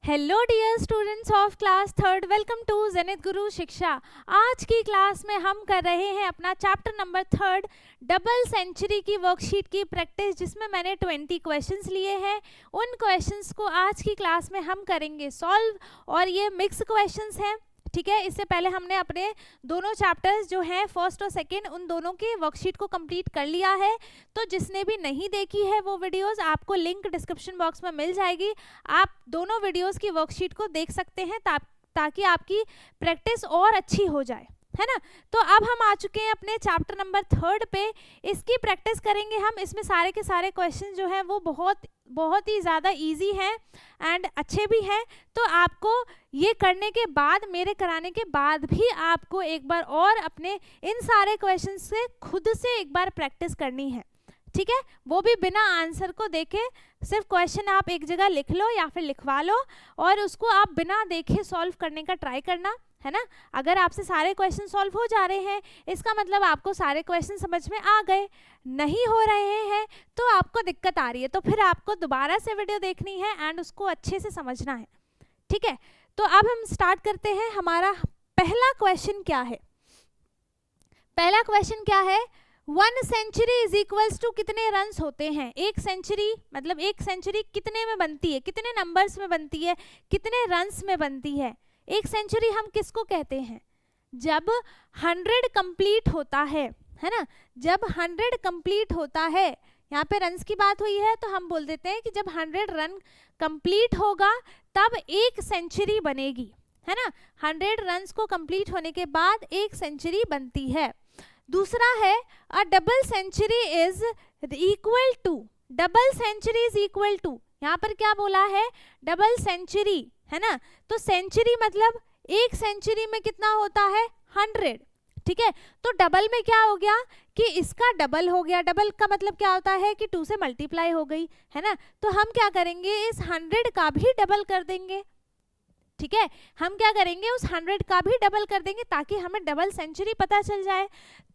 Hello dear students of class third, welcome to Zenith Guru Shiksha. आज की class में हम कर रहे हैं अपना chapter number third double century की वर्कशीट की प्रैक्टिस, जिसमें मैंने 20 क्वेश्चंस लिए हैं। उन क्वेश्चंस को आज की क्लास में हम करेंगे सॉल्व, और ये मिक्स क्वेश्चंस हैं, ठीक है। इससे पहले हमने अपने दोनों चैप्टर्स जो हैं फर्स्ट और सेकंड, उन दोनों की वर्कशीट को कंप्लीट कर लिया है। तो जिसने भी नहीं देखी है वो वीडियोस, आपको लिंक डिस्क्रिप्शन बॉक्स में मिल जाएगी। आप दोनों वीडियोस की वर्कशीट को देख सकते हैं ताकि आपकी प्रैक्टिस और अच्छी हो जाए, है ना। तो अब हम आ चुके हैं अपने चैप्टर नंबर थर्ड पे। इसकी प्रैक्टिस करेंगे हम। इसमें सारे के सारे क्वेश्चन जो हैं वो बहुत ही ज़्यादा इजी हैं एंड अच्छे भी हैं। तो आपको ये करने के बाद, मेरे कराने के बाद भी आपको एक बार और अपने इन सारे क्वेश्चन से खुद से एक बार प्रैक्टिस करनी है, ठीक है। वो भी बिना आंसर को देखे, सिर्फ क्वेश्चन आप एक जगह लिख लो या फिर लिखवा लो और उसको आप बिना देखे सॉल्व करने का ट्राई करना, है ना। अगर आपसे सारे क्वेश्चन सॉल्व हो जा रहे हैं, इसका मतलब आपको सारे क्वेश्चन समझ में आ गए। नहीं हो रहे हैं तो आपको दिक्कत आ रही है, तो फिर आपको दोबारा से वीडियो देखनी है एंड उसको अच्छे से समझना है, ठीक है। तो अब हम स्टार्ट करते हैं। हमारा पहला क्वेश्चन क्या है? पहला क्वेश्चन क्या है? 1 सेंचुरी इज इक्वल्स टू कितने रन्स होते हैं? एक सेंचुरी मतलब एक सेंचुरी कितने में बनती है, कितने नंबर्स में बनती है, कितने रन्स में बनती है? एक सेंचुरी हम किसको कहते हैं? जब 100 कंप्लीट होता है ना। जब 100 कंप्लीट होता है, यहाँ पे रन्स की बात हुई है तो हम बोल देते हैं कि जब 100 रन कंप्लीट होगा तब एक सेंचुरी बनेगी, है ना। 100 रन्स को कंप्लीट होने के बाद एक सेंचुरी बनती है। दूसरा है a double century is equal to, double century is equal to, यहाँ पर क्या बोला है? डबल सेंचुरी, है ना। तो सेंचुरी मतलब एक सेंचुरी में कितना होता है? 100, ठीक है। तो डबल में क्या हो गया कि इसका डबल हो गया। डबल का मतलब क्या होता है कि 2 से मल्टीप्लाई हो गई, है ना। तो हम क्या करेंगे, इस 100 का भी डबल कर देंगे, ठीक है। हम क्या करेंगे, उस 100 का भी डबल कर देंगे ताकि हमें डबल सेंचुरी पता चल जाए।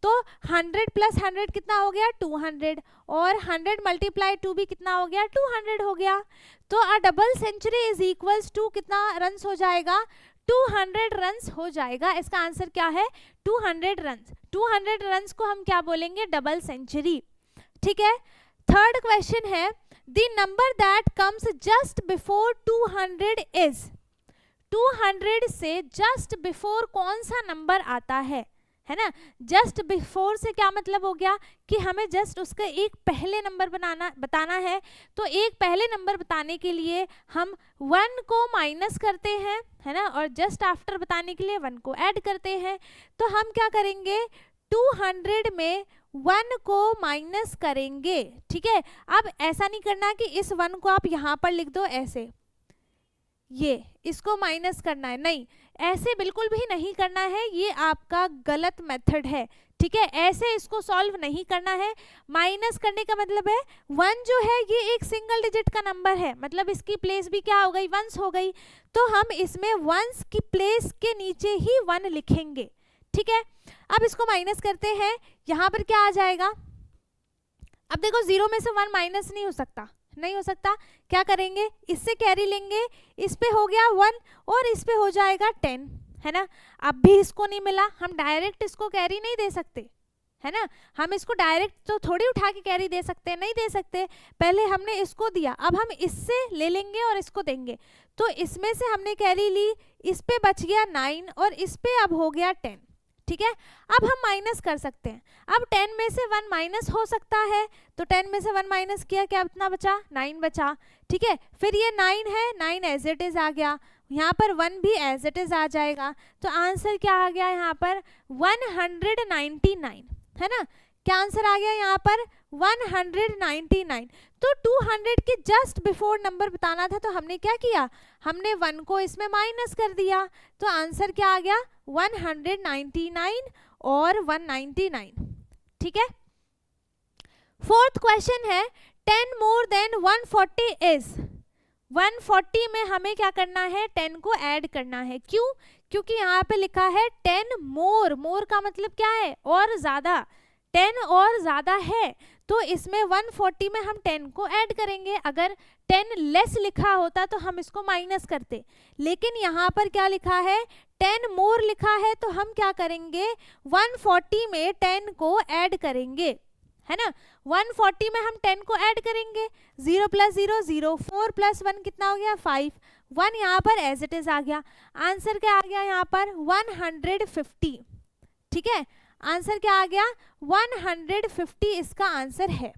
तो 100 प्लस 100 कितना हो गया? 200, और 100 मल्टीप्लाई 2 भी कितना हो गया? 200 हो गया। तो a double century is equals to कितना रन्स हो जाएगा? 200 रन्स हो जाएगा। इसका आंसर क्या है? 200 रन्स। 200 रन्स को हम क्या बोलेंगे? डबल सेंचुरी, ठीक है। थर्ड क्वेश्चन है the number that comes just before 200 is, 200 से जस्ट बिफोर कौन सा नंबर आता है ना। जस्ट बिफोर से क्या मतलब हो गया कि हमें जस्ट उसका एक पहले नंबर बताना है। तो एक पहले नंबर बताने के लिए हम 1 को माइनस करते हैं, है ना, और जस्ट आफ्टर बताने के लिए 1 को ऐड करते हैं। तो हम क्या करेंगे, 200 में 1 को माइनस करेंगे, ठीक है। अब ऐसा नहीं करना कि इस 1 को आप यहाँ पर लिख दो ऐसे, ये इसको माइनस करना है, नहीं, ऐसे बिल्कुल भी नहीं करना है। ये आपका गलत मेथड है, ठीक है। ऐसे इसको सॉल्व नहीं करना है। माइनस करने का मतलब है 1 जो है ये एक सिंगल डिजिट का नंबर है, मतलब इसकी प्लेस भी क्या हो गई? 1s हो गई। तो हम इसमें 1s की प्लेस के नीचे ही 1 लिखेंगे, ठीक है। अब इसको माइनस करते हैं, यहाँ पर क्या आ जाएगा? अब देखो 0 में से 1 माइनस नहीं हो सकता, नहीं हो सकता। क्या करेंगे, इससे कैरी लेंगे, इस पे हो गया 1 और इस पे हो जाएगा 10, है ना। अब भी इसको नहीं मिला, हम डायरेक्ट इसको कैरी नहीं दे सकते, है ना। हम इसको डायरेक्ट तो थोड़ी उठा के कैरी दे सकते हैं, नहीं दे सकते। पहले हमने इसको दिया, अब हम इससे ले लेंगे और इसको देंगे। तो इसमें से हमने कैरी ली, इस पे बच गया 9 और इस पे अब हो गया 10, ठीक है। अब हम माइनस कर सकते हैं। अब 10 में से 1 माइनस हो सकता है, तो 10 में से 1 माइनस किया, क्या कितना बचा? 9 बचा, ठीक है। फिर ये 9 है, 9 एज इट इज आ गया, यहाँ पर 1 भी एज इट इज आ जाएगा। तो आंसर क्या आ गया यहाँ पर? 199, है ना। क्या आंसर आ गया यहाँ पर? 199। तो 200 के जस्ट बिफोर नंबर बताना था, तो हमने क्या किया? हमने 1 को इसमें माइनस कर दिया। तो आंसर क्या आ गया? 199 और 199, ठीक है। फोर्थ क्वेश्चन है 10 मोर देन 140 इज, 140 में हमें क्या करना है? 10 को ऐड करना है। क्यों? क्योंकि यहाँ पे लिखा है 10 मोर, मोर का मतलब क्या है? और ज्यादा, 10 और ज्यादा है, तो इसमें 140 में हम 10 को ऐड करेंगे। अगर 10 लेस लिखा होता तो हम इसको माइनस करते, लेकिन यहाँ पर क्या लिखा है 10 मोर लिखा है, तो हम क्या करेंगे 140 में 10 को ऐड करेंगे, है ना। 140 में हम 10 को ऐड करेंगे, 0 + 0 0, 4 + 1 कितना हो गया 5, 1 यहाँ पर एज इट इज आ गया। आंसर क्या आ गया यहाँ पर 150, ठीक है। आंसर क्या आ गया 150 इसका आंसर है,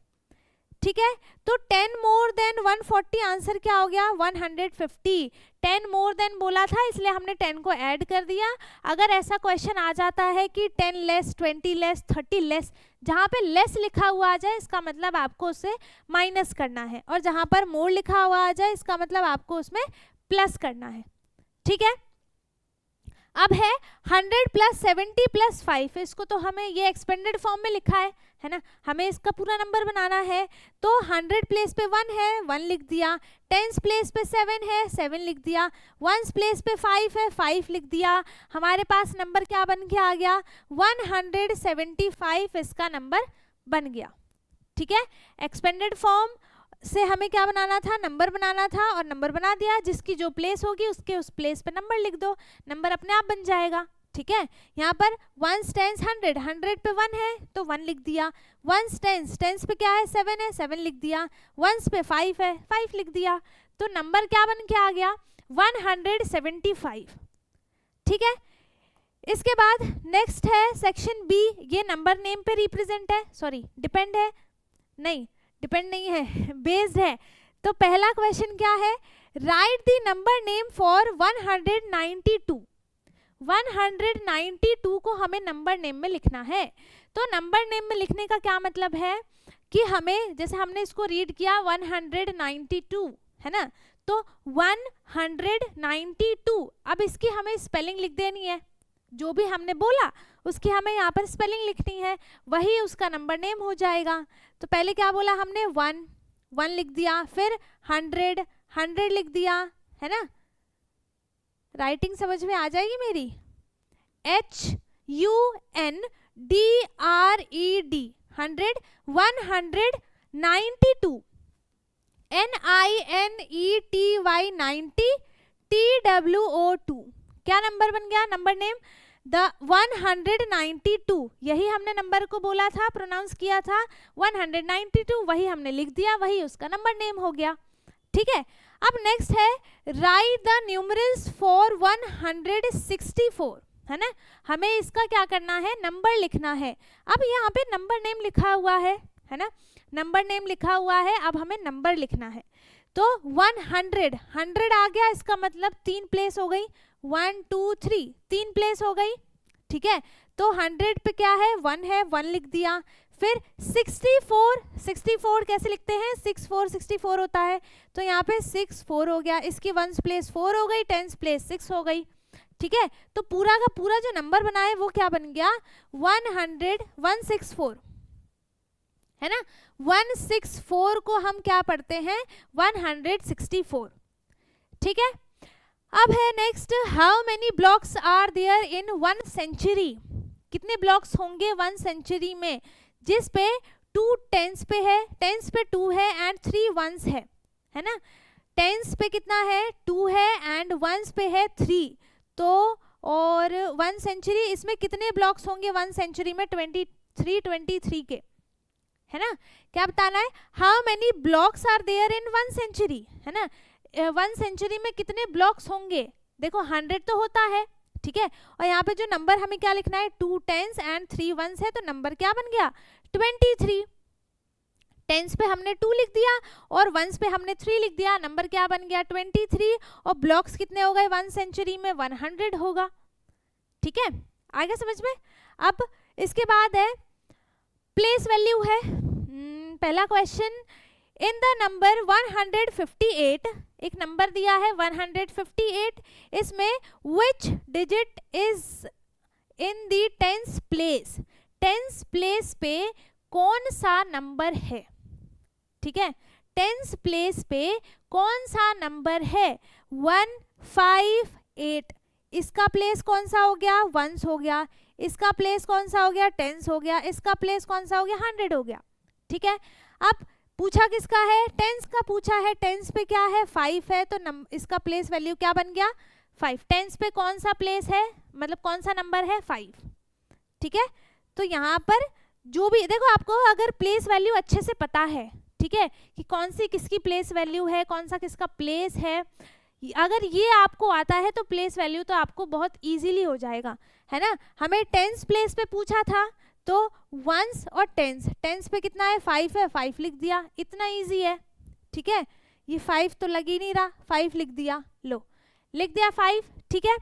ठीक है। तो 10 मोर देन 140 आंसर क्या हो गया 150। 10 मोर देन बोला था इसलिए हमने 10 को ऐड कर दिया। अगर ऐसा क्वेश्चन आ जाता है कि 10 लेस, 20 लेस, 30 लेस, जहाँ पे लेस लिखा हुआ आ जाए इसका मतलब आपको उससे माइनस करना है, और जहाँ पर मोर लिखा हुआ आ जाए इसका मतलब आपको उसमें प्लस करना है, ठीक है। अब है 100 + 70 + 5, इसको तो हमें ये एक्सपेंडेड फॉर्म में लिखा है ना, हमें इसका पूरा नंबर बनाना है। तो 100 प्लेस पे 1 है 1 लिख दिया, 10 प्लेस पे 7 है 7 लिख दिया, 1 प्लेस पे 5 है 5 लिख दिया। हमारे पास नंबर क्या बन के आ गया 175 इसका नंबर बन गया, ठीक है। एक्सपेंडेड फॉर्म से हमें क्या बनाना था नंबर बनाना था, और नंबर बना दिया। जिसकी जो प्लेस होगी उसके उस प्लेस पे नंबर लिख दो, नंबर अपने आप बन जाएगा, ठीक है। यहाँ पर 1 10 100, 100 पे 1 है तो 1 लिख दिया, 1 10 10 पे क्या है 7 है 7 लिख दिया, 1 पे 5 है 5 लिख दिया। तो नंबर क्या बन के आ गया 175, ठीक है। इसके बाद नेक्स्ट है सेक्शन बी, ये नंबर नेम पे रिप्रेजेंट है, सॉरी डिपेंड है, नहीं डिपेंड नहीं है बेस्ड है। तो पहला क्वेश्चन क्या है right the number name for 192। 192 को हमें नंबर नेम में लिखना है। तो नंबर नेम में लिखने का क्या मतलब है कि हमें, जैसे हमने इसको रीड किया 192 है ना, तो 192, अब इसकी हमें स्पेलिंग लिख देनी है, जो भी हमने बोला उसकी हमें यहाँ पर स्पेलिंग लिखनी है, वही उसका नंबर नेम हो जाएगा। तो पहले क्या बोला हमने 1 लिख दिया, फिर 100 लिख दिया, है ना। राइटिंग समझ में आ जाएगी मेरी, HUNDRED 100, 192, NINETY 90, TWO2, क्या नंबर बन गया नंबर नेम 192। यही हमने नंबर को बोला था, प्रोनाउंस किया था 192, वही हमने लिख दिया, वही उसका नंबर नेम हो गया, ठीक है। अब नेक्स्ट है राइट द न्यूमरल्स फॉर 164, है ना। हमें इसका क्या करना है नंबर लिखना है। अब यहाँ पे नंबर नेम लिखा हुआ है ना, नंबर नेम लिखा हुआ है, अब हमें नंबर लिखना है। तो 100 आ गया, इसका मतलब 3 प्लेस हो गई, 1 2 3 3 प्लेस हो गई, ठीक है। तो 100 पे क्या है 1 है 1 लिख दिया, फिर 64 कैसे लिखते हैं 64 होता है, तो यहाँ पे 64 हो गया, इसकी 1 प्लेस 4 हो गई, 10 प्लेस 6 हो गई, ठीक है। तो पूरा का पूरा जो नंबर बना है वो क्या बन गया 164, है ना। 164 को हम क्या पढ़ते हैं 164, ठीक है। अब है next how many blocks are there in 1 century, कितने ब्लॉक्स होंगे 1 सेंचुरी में, जिस पे 2 टेंस पे है, टेंस पे 2 है एंड 3 वंस है ना। टेंस पे कितना है 2 है एंड वंस पे है 3, तो और 1 सेंचुरी, इसमें कितने ब्लॉक्स होंगे 1 सेंचुरी में 23 के, है ना। क्या बताना है how many blocks are there in 1 century, है ना। 1 सेंचुरी में कितने ब्लॉक्स होंगे, देखो 100 तो होता है, ठीक है। और यहाँ पे जो नंबर हमें क्या लिखना है 2 टेंस एंड 3 वंस है, तो नंबर क्या बन गया 23। टेंस पे हमने 2 लिख दिया और वंस पे हमने 3 लिख दिया, नंबर क्या बन गया 23। और ब्लॉक्स कितने हो गए 1 सेंचुरी में 100 होगा, ठीक है। आगे समझ में। अब इसके बाद है प्लेस वैल्यू है। पहला क्वेश्चन इन द नंबर 158, एक नंबर दिया है 158, इसमें which digit is in the tens place, tens place पे कौन सा नंबर है, ठीक है। टेंस प्लेस पे कौन सा नंबर है 158, इसका प्लेस कौन सा हो गया वंस हो गया, इसका प्लेस कौन सा हो गया टेंस हो गया, इसका प्लेस कौन सा हो गया 100 हो गया, ठीक है। अब पूछा किसका है, टेंस का पूछा है। टेंस पे क्या है, 5 है, तो इसका प्लेस वैल्यू क्या बन गया, 5। टेंस पे कौन सा प्लेस है, मतलब कौन सा नंबर है, 5। ठीक है, तो यहाँ पर जो भी देखो, आपको अगर प्लेस वैल्यू अच्छे से पता है, ठीक है, कि कौन सी किसकी प्लेस वैल्यू है, कौन सा किसका प्लेस है, अगर ये आपको आता है तो प्लेस वैल्यू तो आपको बहुत इजीली हो जाएगा, है ना। हमें टेंस प्लेस पे पूछा था, तो वंस और टेंस, टेंस पे कितना है, 5 है, 5 लिख दिया, इतना इजी है। ठीक है, ये 5 तो लग ही नहीं रहा, 5 लिख दिया, लो लिख दिया 5। ठीक है,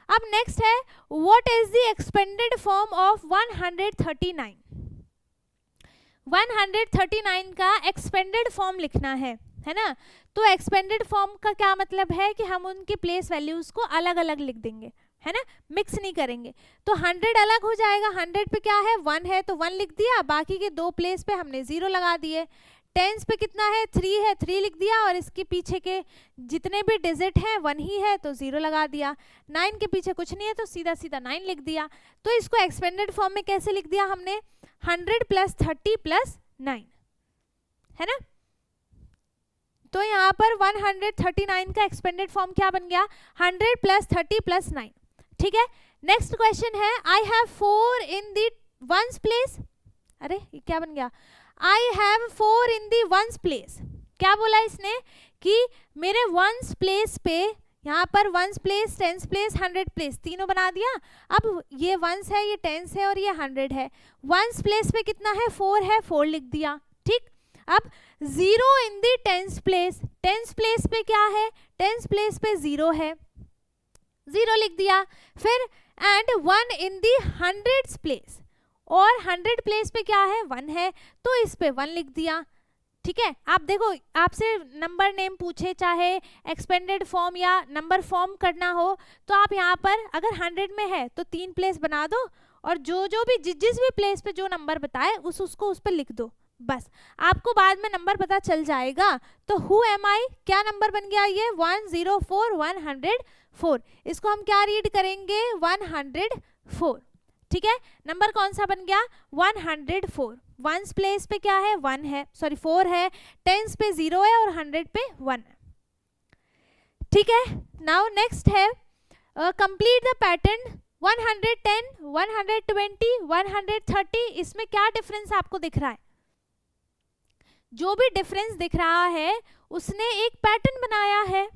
अब नेक्स्ट है, what is the expanded form of 139। 139 का एक्सपेंडेड फॉर्म लिखना है ना। तो एक्सपेंडेड फॉर्म का क्या मतलब है कि हम उनकी प्लेस वैल्यूज को अलग अलग लिख देंगे, है ना, मिक्स नहीं करेंगे। तो 100 अलग हो जाएगा, 100 पे क्या है, 1 है, तो 1 लिख दिया, बाकी के 2 प्लेस पे हमने 0 लगा दिए। टेंस पे कितना है, 3 है, 3 लिख दिया, और इसके पीछे के जितने भी डिजिट हैं 1 ही है, तो 0 लगा दिया। 9 के पीछे कुछ नहीं है, तो सीधा सीधा 9 लिख दिया। तो इसको एक्सपेंडेड फॉर्म में कैसे लिख दिया हमने, 100 + 30 + 9, है ना। तो यहाँ पर 139 का एक्सपेंडेड फॉर्म क्या बन गया, 100 + 30 + 9। ठीक है, नेक्स्ट क्वेश्चन है, I have 4 in the ones place. अरे ये क्या बन गया, I have 4 in the ones place. क्या बोला इसने कि मेरे वंस प्लेस पे, यहाँ पर ones place, tens place, 100 place, तीनों बना दिया। अब ये वंस है, ये टेंस है, और ये 100 है। वंस प्लेस पे कितना है, 4 है, 4 लिख दिया। ठीक, अब 0 इन दी टेंस प्लेस, टेंस प्लेस पे क्या है, टेंस प्लेस पे 0 है, 0 लिख दिया। फिर एंड 1 इन दी 100 प्लेस, और 100 प्लेस पे क्या है, 1 है, तो इस पे 1 लिख दिया। ठीक है, आप देखो, आपसे नंबर नेम पूछे, चाहे एक्सपेंडेड फॉर्म या नंबर फॉर्म करना हो, तो आप यहाँ पर अगर 100 में है तो 3 प्लेस बना दो, और जो जो भी जिस भी प्लेस पे जो नंबर बताए उसको उस पर लिख दो, बस आपको बाद में नंबर पता चल जाएगा। तो हु एम आई, क्या नंबर बन गया ये, 104, 104। इसको हम क्या रीड करेंगे, 104। ठीक है, नंबर कौन सा बन गया, 104। वंस प्लेस पे क्या है, 1 है, सॉरी 4 है, टेंस पे 0 है, और 100 पे 1 है। ठीक है, नाउ नेक्स्ट है, कंप्लीट द पैटर्न 110, 120, 130। इसमें क्या डिफरेंस आपको दिख रहा है, जो भी डिफरेंस दिख रहा है उसने एक पैटर्न बनाया है।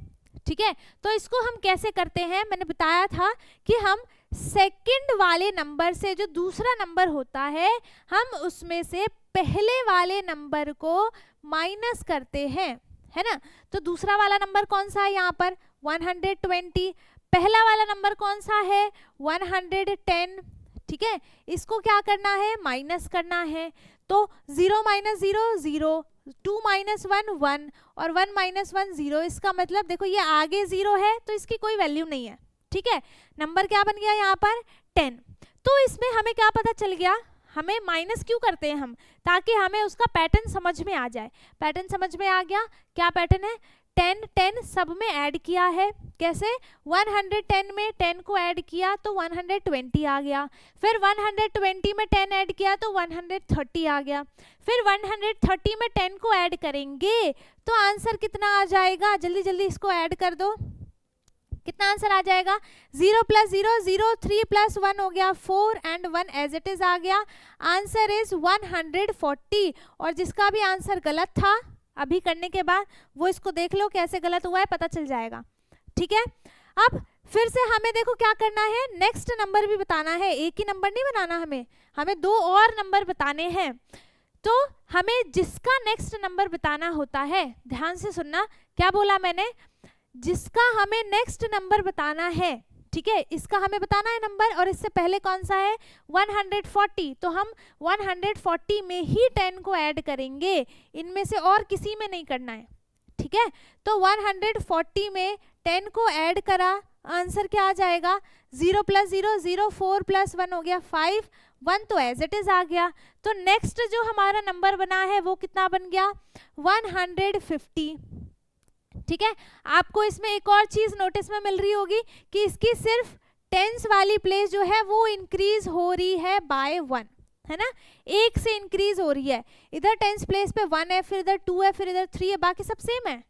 ठीक है, तो इसको हम कैसे करते हैं, मैंने बताया था कि हम सेकंड वाले नंबर से, जो दूसरा नंबर होता है, हम उसमें से पहले वाले नंबर को माइनस करते हैं, है ना। तो दूसरा वाला नंबर कौन सा है यहाँ पर, 120। पहला वाला नंबर कौन सा है, 110। ठीक है, इसको क्या करना है, माइनस करना है। तो 0 - 0 0, 2 - 1 1, और 1 - 1 0। इसका मतलब देखो, ये आगे 0 है तो इसकी कोई वैल्यू नहीं है। ठीक है, नंबर क्या बन गया यहाँ पर, 10। तो इसमें हमें क्या पता चल गया, हमें माइनस क्यों करते हैं हम, ताकि हमें उसका पैटर्न समझ में आ जाए। पैटर्न समझ में आ गया, क्या पैटर्न है, 10 10 सब में ऐड किया है। कैसे, 110 में 10 को ऐड किया तो 120 आ गया। फिर 120 में 10 ऐड किया तो 130 आ गया। फिर 130 में 10 को ऐड करेंगे तो आंसर कितना आ जाएगा, जल्दी जल्दी इसको ऐड कर दो, कितना आंसर आ जाएगा, 0 + 0 0, 3 + 1 हो गया 4, एंड 1 एज इट इज आ गया। Answer is 140। और जिसका भी आंसर गलत था अभी करने के बाद, वो इसको देख लो कैसे गलत हुआ है, पता चल जाएगा। ठीक है, अब फिर से हमें देखो क्या करना है, नेक्स्ट नंबर भी बताना है, एक ही नंबर नहीं बनाना, हमें 2 और नंबर बताने हैं। तो हमें जिसका नेक्स्ट नंबर बताना होता है, ध्यान से सुनना, क्या बोला मैंने, जिसका हमें नेक्स्ट नंबर बताना है, ठीक है, इसका हमें बताना है नंबर, और इससे पहले कौन सा है, 140। तो हम 140 में ही 10 को ऐड करेंगे, इनमें से और किसी में नहीं करना है। ठीक है, तो 140 में 10 को ऐड करा, आंसर क्या आ जाएगा, 0 + 0 0, 4 + 1 हो गया 5, 1 तो एज इट इज आ गया। तो नेक्स्ट जो हमारा नंबर बना है वो कितना बन गया, 150। ठीक है, आपको इसमें एक और चीज नोटिस में मिल रही होगी कि इसकी सिर्फ टेंस वाली प्लेस जो है वो इंक्रीज हो रही है बाय 1। है ना, एक से इंक्रीज हो रही है। इधर टेंस प्लेस पे 1 है, फिर इधर 2 है, फिर इधर 3 है, बाकी सब सेम है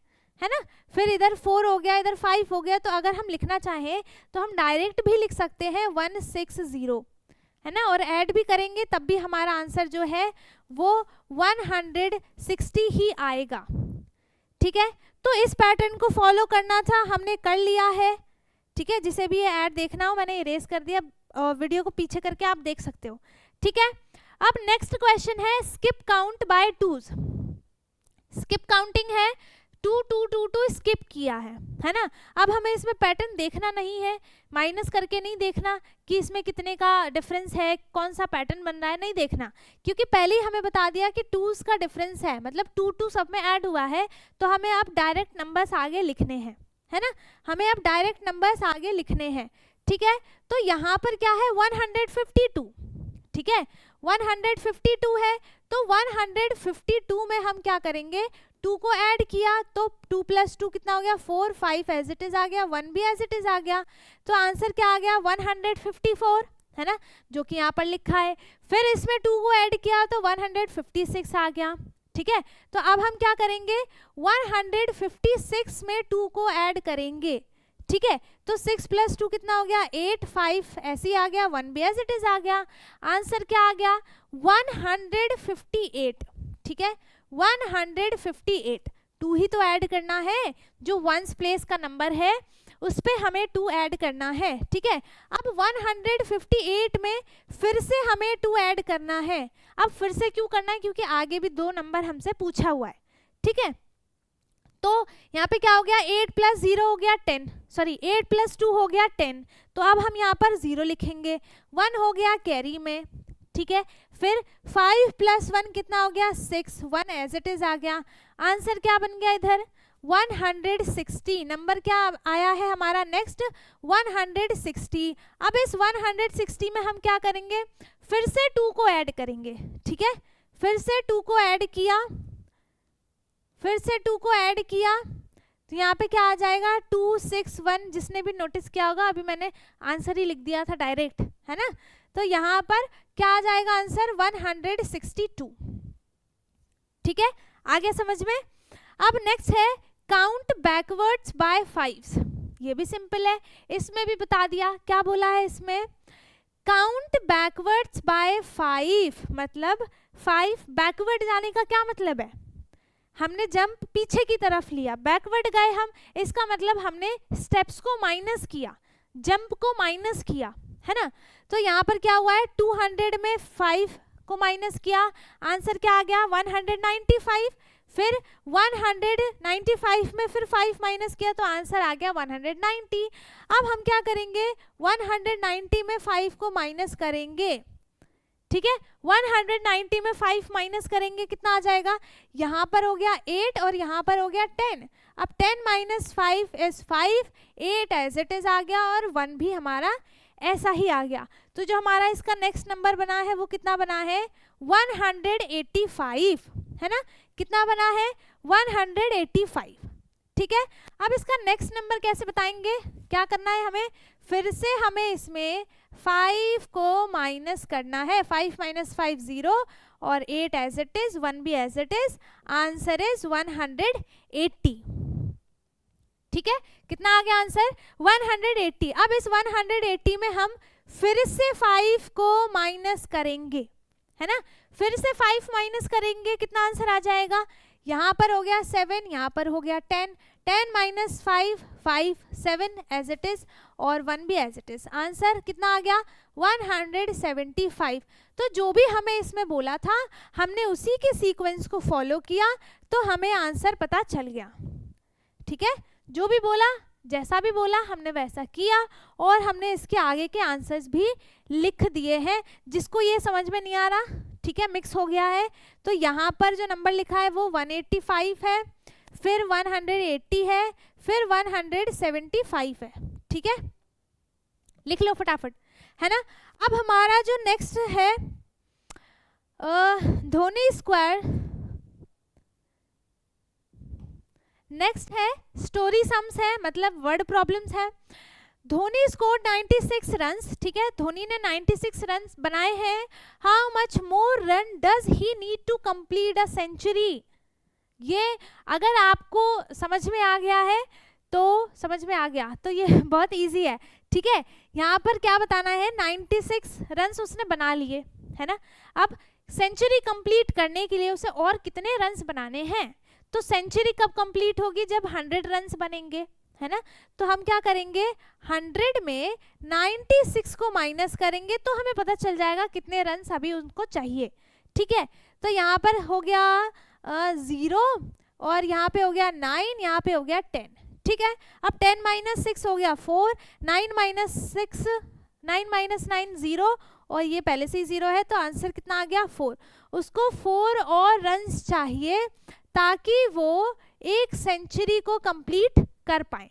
ना। फिर इधर 4 हो गया, इधर 5 हो गया। तो अगर हम लिखना चाहें तो हम डायरेक्ट भी लिख सकते हैं 160, है ना, और ऐड भी करेंगे तब भी हमारा आंसर जो है वो 160 ही आएगा। ठीक है, तो इस पैटर्न को फॉलो करना था, हमने कर लिया है। ठीक है, जिसे भी ये ऐड देखना हो मैंने इरेज कर दिया, वीडियो को पीछे करके आप देख सकते हो। ठीक है, अब नेक्स्ट क्वेश्चन है skip count by twos. Skip counting है, 2 2 2 2 स्किप किया है ना। अब हमें इसमें पैटर्न देखना नहीं है, माइनस करके नहीं देखना कि इसमें कितने का डिफरेंस है, कौन सा पैटर्न बन रहा है, नहीं देखना, क्योंकि पहले ही हमें बता दिया कि टूज का डिफरेंस है, मतलब 2 2 सब में ऐड हुआ है। तो हमें अब डायरेक्ट नंबर्स आगे लिखने हैं, है ना, हमें अब डायरेक्ट नंबर्स आगे लिखने हैं। ठीक है, तो यहाँ पर क्या है 152। ठीक है, 152 है, तो 152 में हम क्या करेंगे, 2 को ऐड किया तो 2 + 2 कितना हो गया 4, 5 एज इट इज आ गया, 1 भी एज इट इज आ गया। तो आंसर क्या आ गया 154, है ना, जो कि यहाँ पर लिखा है। फिर इसमें 2 को ऐड किया तो 156 आ गया। ठीक है, तो अब हम क्या करेंगे 156 में 2 को ऐड करेंगे। ठीक है, तो 6 + 2 कितना हो गया 8, 5 ऐसे ही आ गया, 1 भी एज इट इज आ गया। आंसर क्या आ गया 158। ठीक है, 158, 2 ही तो ऐड करना है, जो वंस प्लेस का नंबर है उस पे हमें 2 ऐड करना है। ठीक है, अब 158 में फिर से हमें 2 ऐड करना है। अब फिर से क्यों करना है, क्योंकि आगे भी 2 नंबर हमसे पूछा हुआ है। ठीक है, तो यहाँ पे क्या हो गया 8 + 0 हो गया 10, सॉरी 8 + 2 हो गया 10। तो अब हम यहाँ पर 0 लिखेंगे, 1 हो गया कैरी में। ठीक है, फिर 5 + 1 कितना हो गया 6, 1 एज इट इज आ गया। आंसर क्या बन गया इधर 160। नंबर क्या आया है हमारा नेक्स्ट 160। अब इस 160 में हम क्या करेंगे, फिर से 2 को ऐड करेंगे। ठीक है, फिर से 2 को ऐड किया, फिर से 2 को ऐड किया, तो यहाँ पे क्या आ जाएगा 2 6 1। जिसने भी नोटिस किया होगा अभी मैंने आंसर ही लिख दिया था डायरेक्ट, है ना। तो यहाँ पर क्या आ जाएगा आंसर 162। ठीक है, आ गया समझ में। अब नेक्स्ट है काउंट बैकवर्ड्स बाय 5। ये भी सिंपल है, इसमें भी बता दिया। क्या बोला है इसमें, काउंट बैकवर्ड्स बाय 5, मतलब 5 बैकवर्ड जाने का क्या मतलब है, हमने जंप पीछे की तरफ लिया, बैकवर्ड गए हम, इसका मतलब हमने स्टेप्स को माइनस किया, जंप को माइनस किया, है ना। तो यहाँ पर क्या हुआ है 200 में 5 को माइनस किया, आंसर क्या आ गया 195। फिर 195 में फिर 5 माइनस किया तो आंसर आ गया 190। अब हम क्या करेंगे 190 में 5 को माइनस करेंगे। ठीक है, 190 में 5 माइनस करेंगे, कितना आ जाएगा, यहाँ पर हो गया 8 और यहाँ पर हो गया 10। अब 10 - 5 इज 5, 8 एज इट इज आ गया और 1 भी हमारा ऐसा ही आ गया। तो जो हमारा इसका नेक्स्ट नंबर बना है वो कितना बना है 185, है ना, कितना बना है 185। ठीक है, अब इसका नेक्स्ट नंबर कैसे बताएंगे, क्या करना है हमें, फिर से हमें इसमें 5 को माइनस करना है। 5 - 5 0 और 8 एज इट इज, 1 भी as it is, answer is 180। ठीक है, कितना आ गया आंसर 180। अब इस 180 में हम फिर से 5 को माइनस करेंगे, है ना, फिर से 5 माइनस करेंगे, कितना आंसर आ जाएगा, यहाँ पर हो गया 7, यहाँ पर हो गया 10, 10 - 5 5, 7 एज इट इज और 1 भी एज इट इज, आंसर कितना आ गया 175। तो जो भी हमें इसमें बोला था हमने उसी के सीक्वेंस को फॉलो किया तो हमें आंसर पता चल गया। ठीक है, जो भी बोला, जैसा भी बोला हमने वैसा किया और हमने इसके आगे के आंसर्स भी लिख दिए हैं। जिसको ये समझ में नहीं आ रहा, ठीक है, मिक्स हो गया है, तो यहाँ पर जो नंबर लिखा है वो 185 है, फिर 180 है, फिर 175 है। ठीक है, लिख लो फटाफट, है ना। अब हमारा जो नेक्स्ट है धोनी स्क्वायर, नेक्स्ट है स्टोरी सम्स है, मतलब वर्ड प्रॉब्लम्स है। धोनी स्कोर 96 रन्स, ठीक है, धोनी ने 96 रन्स बनाए हैं। How much more run does he need to complete a century. ये अगर आपको समझ में आ गया है तो समझ में आ गया तो ये बहुत इजी है, ठीक है। यहाँ पर क्या बताना है, 96 रन्स उसने बना लिए, है ना। अब सेंचुरी कंप्लीट करने के लिए उसे और कितने रन्स बनाने हैं, तो सेंचुरी कब कंप्लीट होगी, जब 100 रन्स बनेंगे, है ना। तो हम क्या करेंगे, 100 में 96 को माइनस करेंगे तो हमें पता चल जाएगा कितने रन्स अभी उनको चाहिए, ठीक है। तो यहाँ पर हो गया 0 और यहाँ पे हो गया 9, यहाँ पे हो गया 10, ठीक है। अब 10 माइनस 6 हो गया 4, 9 माइनस 6, 9 माइनस 9 0, और ये पहले से ही 0 है तो आंसर कितना आ गया 4। उसको 4 और रन्स चाहिए ताकि वो एक सेंचुरी को कंप्लीट कर पाए,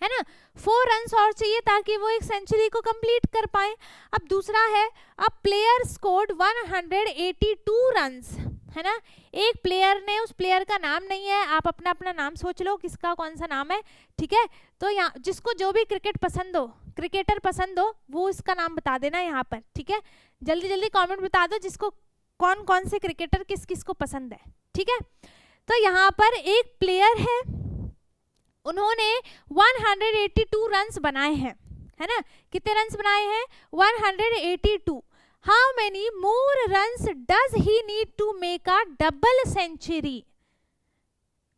है ना। 4 रन्स और चाहिए ताकि वो एक सेंचुरी को कंप्लीट कर पाए। अब दूसरा है, अब प्लेयर स्कोर्ड 182 रन्स, है ना। एक प्लेयर ने, उस प्लेयर का नाम नहीं है, आप अपना अपना नाम सोच लो किसका कौन सा नाम है, ठीक है। तो यहाँ जिसको जो भी क्रिकेट पसंद हो, क्रिकेटर पसंद हो, वो इसका नाम बता देना यहाँ पर, ठीक है। जल्दी जल्दी कमेंट बता दो जिसको कौन कौन से क्रिकेटर किस किस को पसंद है, ठीक है। तो यहाँ पर एक प्लेयर है, उन्होंने 182 रन्स बनाए हैं, है ना। कितने रन्स बनाए हैं, 182। How many more runs does he need to make a double century.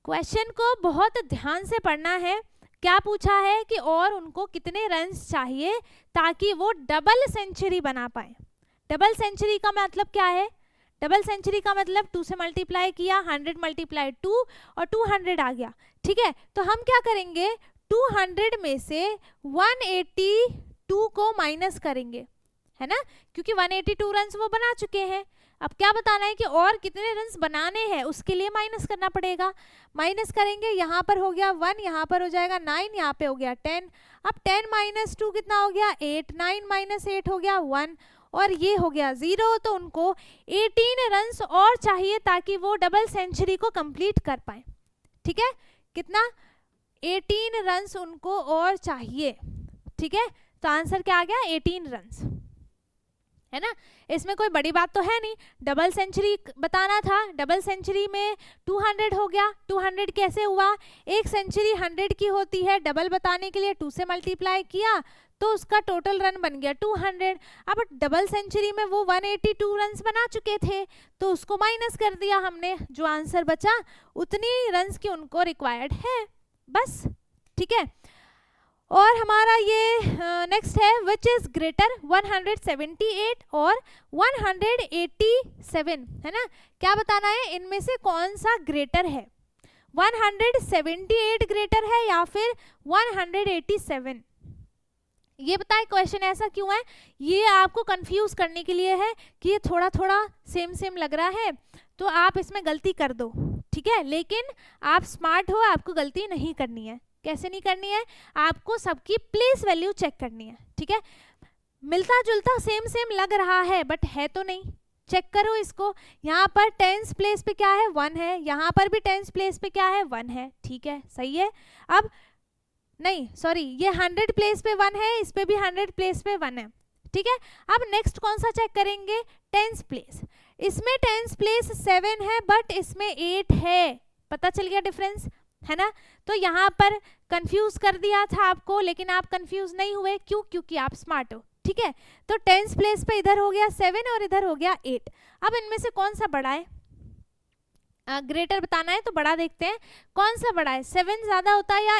Question को बहुत ध्यान से पढ़ना है। क्या पूछा है कि और उनको कितने रन्स चाहिए ताकि वो डबल सेंचुरी बना पाए। डबल सेंचुरी का मतलब क्या है, डबल सेंचुरी का मतलब 2 से मल्टीप्लाई किया, 100 मल्टीप्लाई 2 और 200 आ गया, ठीक है। तो हम क्या करेंगे, 200 में से 182 को माइनस करेंगे, है ना, क्योंकि 182 रन्स वो बना चुके हैं। अब क्या बताना है कि और कितने रन्स बनाने हैं, उसके लिए माइनस करना पड़ेगा। माइनस करेंगे, यहाँ पर हो गया 1, यहाँ पर हो जाएगा 9, यहाँ पे हो गया 10। अब 10 माइनस 2 कितना हो गया 8, 9 माइनस 8 हो गया 1, और ये हो गया 0। तो उनको 18 रन्स और चाहिए ताकि वो डबल सेंचुरी को कंप्लीट कर पाए, ठीक है। कितना, 18 रन्स उनको और चाहिए, ठीक है। तो आंसर क्या आ गया, 18 रन्स, है ना। इसमें कोई बड़ी बात तो है नहीं, डबल सेंचुरी बताना था, डबल सेंचुरी में 200 हो गया। 200 कैसे हुआ, एक सेंचुरी 100 की होती है, डबल बताने के लिए 2 से मल्टीप्लाई किया तो उसका टोटल रन बन गया 200। अब डबल सेंचुरी में वो 182 रन्स बना चुके थे तो उसको माइनस कर दिया हमने, जो आंसर बचा उतनी रन्स की उनको रिक्वायर्ड है, बस, ठीक है। और हमारा ये नेक्स्ट है, विच इज ग्रेटर 178 और 187, है ना। क्या बताना है, इनमें से कौन सा ग्रेटर है, 178 ग्रेटर है या फिर 187। ये बताए क्वेश्चन ऐसा क्यों है, ये आपको कंफ्यूज करने के लिए है कि ये थोड़ा थोड़ा सेम सेम लग रहा है तो आप इसमें गलती कर दो, ठीक है। लेकिन आप स्मार्ट हो, आपको गलती नहीं करनी है। कैसे नहीं करनी है, आपको सबकी प्लेस वैल्यू चेक करनी है, ठीक है। मिलता जुलता सेम सेम लग रहा है बट है तो नहीं, चेक करो इसको। यहाँ पर टेंस प्लेस पे क्या है 1 है, यहाँ पर भी टेंस प्लेस पे क्या है 1 है, ठीक है, सही है। अब नहीं सॉरी, ये 100 प्लेस पे 1 है, इस पे भी 100 प्लेस पे 1 है, ठीक है। अब नेक्स्ट कौन सा चेक करेंगे, टेंस प्लेस। इसमें टेंस प्लेस 7 है बट इसमें 8 है, पता चल गया डिफरेंस, है ना। तो यहाँ पर कंफ्यूज कर दिया था आपको, लेकिन आप कंफ्यूज नहीं हुए, क्यों, क्योंकि आप स्मार्ट हो, ठीक है। तो टेंस प्लेस पे इधर हो गया 7 और इधर हो गया 8। अब इनमें से कौन सा बड़ा है, ग्रेटर बताना है तो बड़ा देखते हैं, कौन सा बड़ा है, 7 ज्यादा होता है या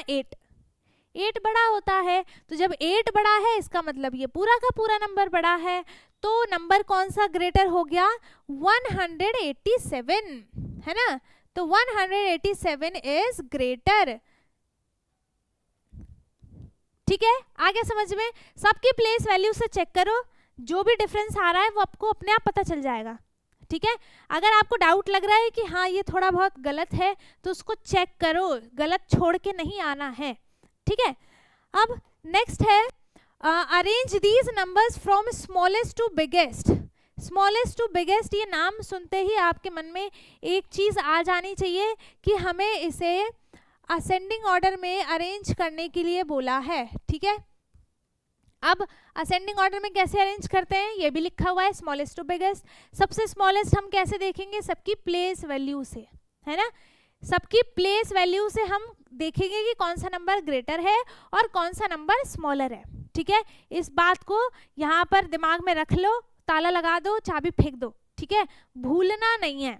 8 बड़ा होता है। तो जब 8 बड़ा है इसका मतलब ये पूरा का पूरा नंबर बड़ा है, तो नंबर कौन सा ग्रेटर हो गया 187, है ना। तो 187 इज ग्रेटर, ठीक है। आगे समझ में, सबकी प्लेस वैल्यू से चेक करो, जो भी डिफरेंस आ रहा है वो आपको अपने आप पता चल जाएगा, ठीक है। अगर आपको डाउट लग रहा है कि हाँ ये थोड़ा बहुत गलत है तो उसको चेक करो, गलत छोड़ के नहीं आना है, ठीक है। अब नेक्स्ट है, arrange these numbers from smallest to biggest. Smallest to biggest, ये नाम सुनते ही आपके मन में एक चीज आ जानी चाहिए कि हमें इसे असेंडिंग ऑर्डर में अरेंज करने के लिए बोला है, ठीक है। अब असेंडिंग ऑर्डर में कैसे अरेंज करते हैं ये भी लिखा हुआ है, स्मॉलेस्ट टू बिगेस्ट। सबसे स्मॉलेस्ट हम कैसे देखेंगे, सबकी प्लेस वैल्यू से, है ना। सबकी प्लेस वैल्यू से हम देखेंगे कि कौन सा नंबर ग्रेटर है और कौन सा नंबर स्मॉलर है, ठीक है। इस बात को यहाँ पर दिमाग में रख लो, ताला लगा दो, चाबी फेंक दो, ठीक है, भूलना नहीं है।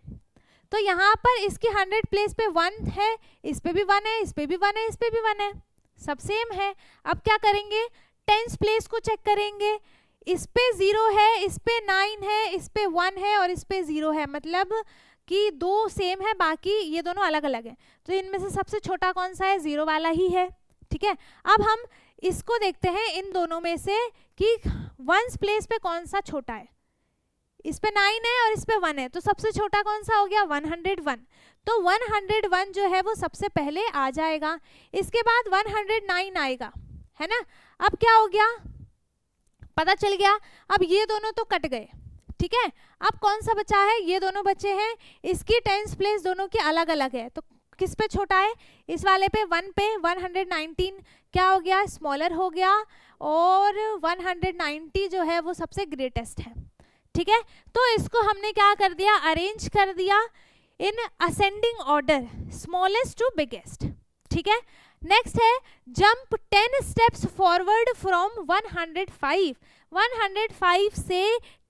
तो यहाँ पर इसकी 100 प्लेस पे 1 है, इस पे भी 1 है, इस पे भी 1 है, इस पे भी 1 है, सब सेम है। अब क्या करेंगे, 10th प्लेस को चेक करेंगे, इस पे 0 है, इस पे 9 है, इस पे 1 है और इस पे 0 है, मतलब कि 2 सेम है, बाकी ये दोनों अलग अलग हैं। तो इनमें से सबसे छोटा कौन सा है, 0 वाला ही है, ठीक है। अब हम इसको देखते हैं इन दोनों में से कि 1st प्लेस पे कौन सा छोटा है। इस पे 9 है और इस पे 1 है, तो सबसे छोटा कौन सा हो गया, 101। तो 101 जो है वो सबसे पहले आ जाएगा, इसके बाद 109 आएगा, है ना। अब क्या हो गया, पता चल गया। अब ये दोनों तो कट गए, ठीक है। अब कौन सा बचा है, ये दोनों बचे हैं, इसकी 10th प्लेस दोनों की अलग अलग है, तो किस पे छोटा है, इस वाले पे 1 पे। 119 क्या हो गया, स्मॉलर हो गया, और 190 जो है वो सबसे ग्रेटेस्ट है, ठीक है। तो इसको हमने क्या कर दिया, अरेंज कर दिया in ascending order, smallest to biggest, ठीक है। नेक्स्ट है जंप 10 स्टेप्स फॉरवर्ड फ्रॉम 105। 105 से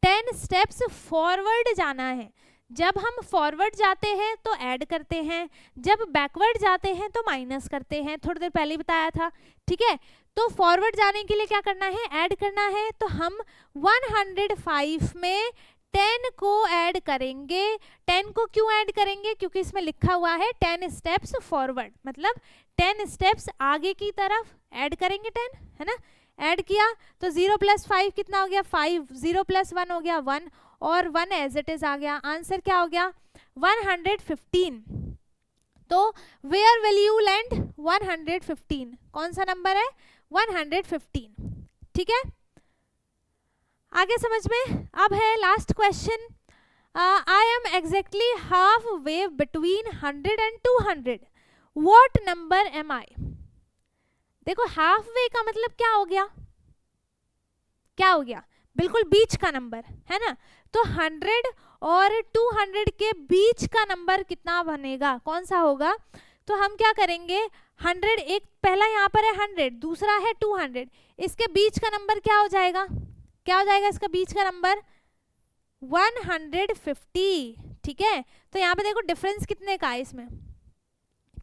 10 स्टेप्स फॉरवर्ड जाना है। जब हम फॉरवर्ड जाते हैं तो ऐड करते हैं, जब बैकवर्ड जाते हैं तो माइनस करते हैं, थोड़ी देर पहले बताया था, ठीक है। तो फॉरवर्ड जाने के लिए क्या करना है, ऐड करना है। तो हम 105 में 10 को ऐड करेंगे। 10 को क्यों ऐड करेंगे, क्योंकि इसमें लिखा हुआ है 10 स्टेप्स फॉरवर्ड, मतलब 10 स्टेप्स आगे की तरफ ऐड करेंगे 10, है ना। ऐड किया तो 0 + 5 कितना हो गया, 5। 0 + 1 हो गया 1, और 1 एज इट इज आ गया। आंसर क्या हो गया, 115। तो वेयर विल यू लैंड, 115 कौन सा नंबर है, 115, ठीक है। आगे समझ में। अब है last question, I am exactly half way between 100 and 200, what number am I. देखो हाफ वे का मतलब क्या हो गया, क्या हो गया, बिल्कुल बीच का नंबर, है ना। तो 100 और 200 के बीच का नंबर कितना बनेगा, कौन सा होगा। तो हम क्या करेंगे, 100 एक पहला यहाँ पर है 100, दूसरा है 200, इसके बीच का नंबर क्या हो जाएगा, क्या हो जाएगा इसका बीच का नंबर, 150, ठीक है। तो यहाँ पे देखो डिफरेंस कितने का है, इसमें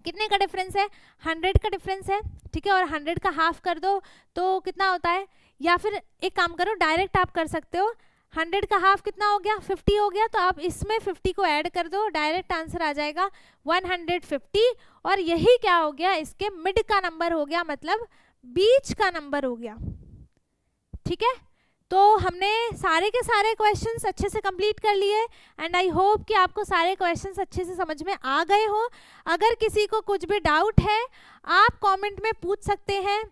कितने का डिफरेंस है, 100 का डिफरेंस है, ठीक है। और 100 का हाफ कर दो तो कितना होता है, या फिर एक काम करो डायरेक्ट आप कर सकते हो, 100 का हाफ कितना हो गया, 50 हो गया। तो आप इसमें 50 को ऐड कर दो, डायरेक्ट आंसर आ जाएगा 150। और यही क्या हो गया, इसके मिड का नंबर हो गया, मतलब बीच का नंबर हो गया, ठीक है। तो हमने सारे के सारे क्वेश्चंस अच्छे से कंप्लीट कर लिए, एंड आई होप कि आपको सारे क्वेश्चंस अच्छे से समझ में आ गए हो। अगर किसी को कुछ भी डाउट है आप कमेंट में पूछ सकते हैं,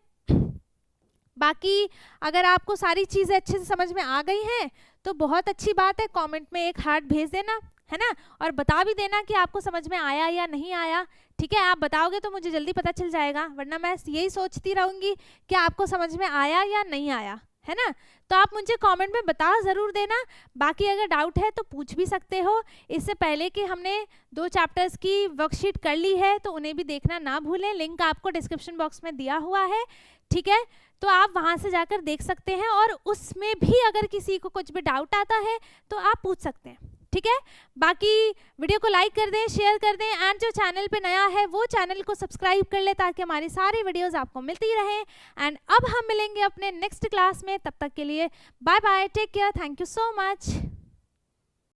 बाकी अगर आपको सारी चीज़ें अच्छे से समझ में आ गई हैं तो बहुत अच्छी बात है, कमेंट में एक हार्ट भेज देना, है ना। और बता भी देना कि आपको समझ में आया या नहीं आया, ठीक है। आप बताओगे तो मुझे जल्दी पता चल जाएगा, वरना मैं यही सोचती रहूँगी कि आपको समझ में आया या नहीं आया, है ना। तो आप मुझे कमेंट में बता ज़रूर देना। बाकी अगर डाउट है तो पूछ भी सकते हो। इससे पहले कि हमने 2 चैप्टर्स की वर्कशीट कर ली है तो उन्हें भी देखना ना भूलें, लिंक आपको डिस्क्रिप्शन बॉक्स में दिया हुआ है, ठीक है। तो आप वहाँ से जाकर देख सकते हैं, और उसमें भी अगर किसी को कुछ भी डाउट आता है तो आप पूछ सकते हैं, ठीक है। बाकी वीडियो को लाइक कर दें, शेयर कर दें, एंड जो चैनल पे नया है वो चैनल को सब्सक्राइब कर ले ताकि हमारी सारी वीडियोस आपको मिलती रहें। एंड अब हम मिलेंगे अपने नेक्स्ट क्लास में, तब तक के लिए bye bye, take care, thank you so much.